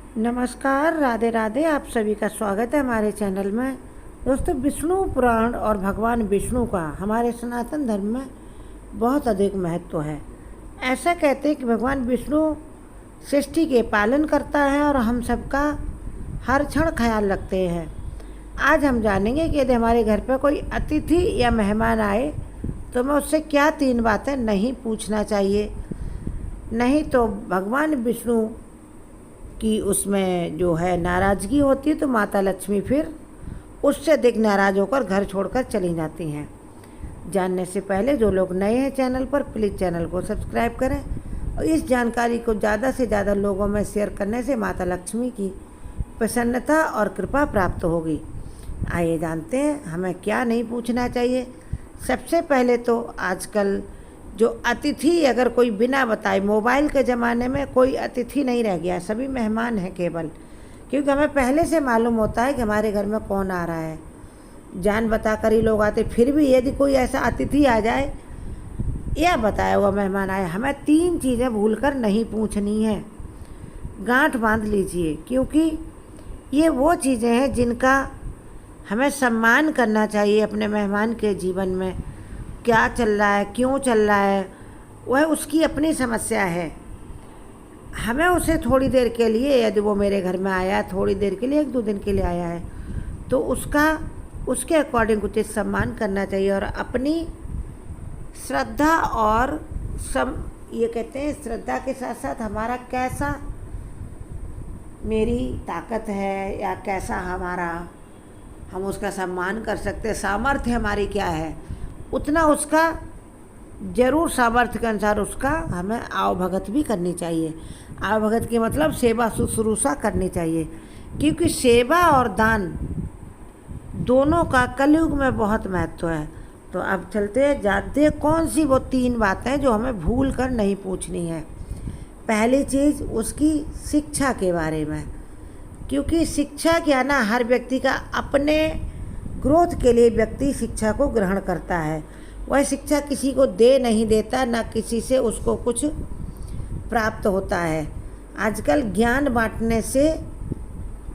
नमस्कार, राधे राधे। आप सभी का स्वागत है हमारे चैनल में। दोस्तों, विष्णु पुराण और भगवान विष्णु का हमारे सनातन धर्म में बहुत अधिक महत्व है। ऐसा कहते हैं कि भगवान विष्णु सृष्टि के पालन करता है और हम सबका हर क्षण ख्याल रखते हैं। आज हम जानेंगे कि यदि हमारे घर पर कोई अतिथि या मेहमान आए तो मैं उससे क्या 3 बातें नहीं पूछना चाहिए, नहीं तो भगवान विष्णु कि उसमें जो है नाराज़गी होती है तो माता लक्ष्मी फिर उससे अधिक नाराज़ होकर घर छोड़कर चली जाती हैं। जानने से पहले जो लोग नए हैं चैनल पर, प्लीज़ चैनल को सब्सक्राइब करें और इस जानकारी को ज़्यादा से ज़्यादा लोगों में शेयर करने से माता लक्ष्मी की प्रसन्नता और कृपा प्राप्त होगी। आइए जानते हैं हमें क्या नहीं पूछना चाहिए। सबसे पहले तो आजकल जो अतिथि, अगर कोई बिना बताए, मोबाइल के ज़माने में कोई अतिथि नहीं रह गया, सभी मेहमान हैं केवल, क्योंकि हमें पहले से मालूम होता है कि हमारे घर में कौन आ रहा है। जान बताकर ही लोग आते। फिर भी यदि कोई ऐसा अतिथि आ जाए या बताया हुआ मेहमान आए, हमें 3 चीज़ें भूलकर नहीं पूछनी है। गांठ बांध लीजिए, क्योंकि ये वो चीज़ें हैं जिनका हमें सम्मान करना चाहिए अपने मेहमान के जीवन में। क्या चल रहा है, क्यों चल रहा है, वह उसकी अपनी समस्या है। हमें उसे थोड़ी देर के लिए, यदि वो मेरे घर में आया थोड़ी देर के लिए, 1-2 दिन के लिए आया है, तो उसके अकॉर्डिंग उचित सम्मान करना चाहिए। और अपनी श्रद्धा और ये कहते हैं श्रद्धा के साथ साथ हमारा कैसा मेरी ताकत है या कैसा हम उसका सम्मान कर सकते हैं, सामर्थ्य हमारी क्या है, उतना उसका जरूर सामर्थ्य के अनुसार उसका हमें आवभगत भी करनी चाहिए। आवभगत के मतलब सेवा शुश्रूषा करनी चाहिए, क्योंकि सेवा और दान दोनों का कलयुग में बहुत महत्व है। तो अब चलते हैं, जानते हैं कौन सी वो 3 बातें जो हमें भूल कर नहीं पूछनी है। पहली चीज़ उसकी शिक्षा के बारे में, क्योंकि शिक्षा क्या ना, हर व्यक्ति का अपने ग्रोथ के लिए व्यक्ति शिक्षा को ग्रहण करता है। वह शिक्षा किसी को दे नहीं देता, ना किसी से उसको कुछ प्राप्त होता है। आजकल ज्ञान बांटने से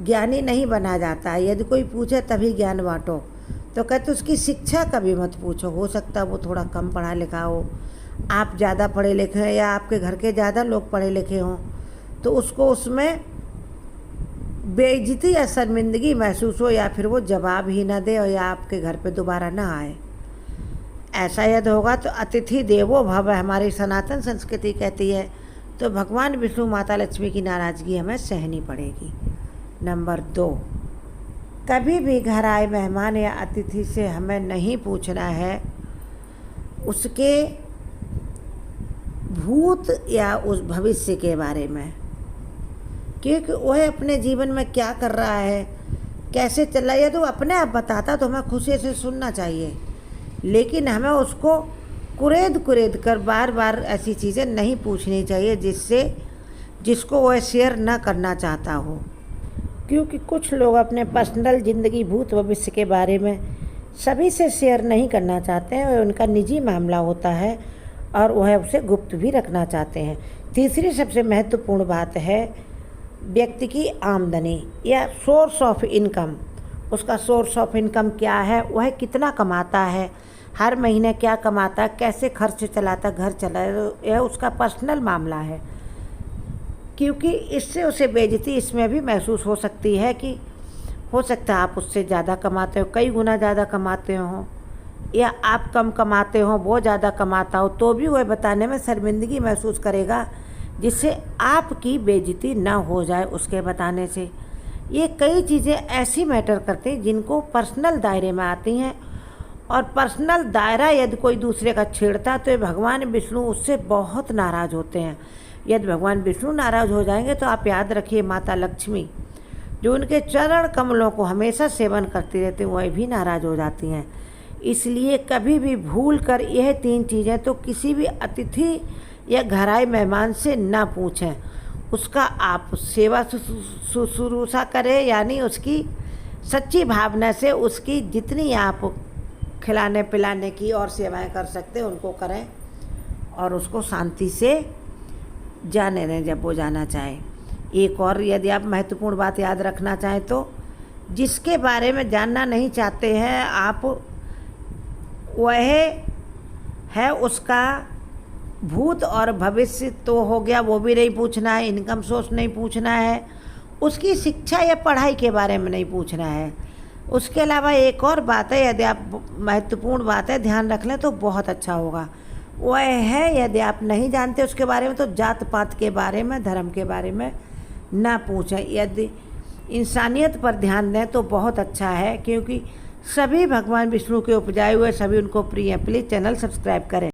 ज्ञानी नहीं बना जाता है। यदि कोई पूछे तभी ज्ञान बांटो, तो कहते उसकी शिक्षा कभी मत पूछो। हो सकता है वो थोड़ा कम पढ़ा लिखा हो, आप ज़्यादा पढ़े लिखे हैं, या आपके घर के ज़्यादा लोग पढ़े लिखे हों, तो उसको उसमें बेइज्जती या शर्मिंदगी महसूस हो, या फिर वो जवाब ही ना दे और या आपके घर पे दोबारा ना आए। ऐसा यदि होगा तो अतिथि देवो भव हमारी सनातन संस्कृति कहती है, तो भगवान विष्णु माता लक्ष्मी की नाराज़गी हमें सहनी पड़ेगी। नंबर 2, कभी भी घर आए मेहमान या अतिथि से हमें नहीं पूछना है उसके भूत या उस भविष्य के बारे में, क्योंकि वह अपने जीवन में क्या कर रहा है, कैसे चल रहा है। तो अपने आप बताता तो हमें खुशी से सुनना चाहिए, लेकिन हमें उसको कुरेद कर बार बार ऐसी चीज़ें नहीं पूछनी चाहिए जिसको वह शेयर ना करना चाहता हो। क्योंकि कुछ लोग अपने पर्सनल ज़िंदगी, भूत भविष्य के बारे में सभी से शेयर नहीं करना चाहते हैं। वह उनका निजी मामला होता है और वह उसे गुप्त भी रखना चाहते हैं। तीसरी सबसे महत्वपूर्ण बात है व्यक्ति की आमदनी या सोर्स ऑफ इनकम। उसका सोर्स ऑफ इनकम क्या है, वह कितना कमाता है, हर महीने क्या कमाता है, कैसे खर्च चलाता, घर चलाए, यह उसका पर्सनल मामला है। क्योंकि इससे उसे बेइज्जती इसमें भी महसूस हो सकती है कि हो सकता है आप उससे ज़्यादा कमाते हो, कई गुना ज़्यादा कमाते हो, या आप कम कमाते हो, वो ज़्यादा कमाता हो, तो भी वह बताने में शर्मिंदगी महसूस करेगा, जिससे आपकी बेइज्जती ना हो जाए उसके बताने से। ये कई चीज़ें ऐसी मैटर करती हैं जिनको पर्सनल दायरे में आती हैं, और पर्सनल दायरा यदि कोई दूसरे का छेड़ता तो भगवान विष्णु उससे बहुत नाराज़ होते हैं। यदि भगवान विष्णु नाराज़ हो जाएंगे तो आप याद रखिए माता लक्ष्मी जो उनके चरण कमलों को हमेशा सेवन करती रहती हैं, वह भी नाराज़ हो जाती हैं। इसलिए कभी भी भूल कर यह 3 चीज़ें तो किसी भी अतिथि या घर आए मेहमान से ना पूछें। उसका आप सेवा शुश्रूषा करें, यानी उसकी सच्ची भावना से उसकी जितनी आप खिलाने पिलाने की और सेवाएं कर सकते हैं उनको करें, और उसको शांति से जाने दें जब वो जाना चाहे। एक और यदि आप महत्वपूर्ण बात याद रखना चाहें तो, जिसके बारे में जानना नहीं चाहते हैं आप, वह है उसका भूत और भविष्य तो हो गया, वो भी नहीं पूछना है, इनकम सोर्स नहीं पूछना है, उसकी शिक्षा या पढ़ाई के बारे में नहीं पूछना है। उसके अलावा एक और बात है, यदि आप महत्वपूर्ण बात है ध्यान रख लें तो बहुत अच्छा होगा, वह है यदि आप नहीं जानते उसके बारे में तो जात पात के बारे में, धर्म के बारे में ना पूछें। यदि इंसानियत पर ध्यान दें तो बहुत अच्छा है, क्योंकि सभी भगवान विष्णु के उपजाए हुए, सभी उनको प्रिय हैं। प्लीज़ चैनल सब्सक्राइब करें।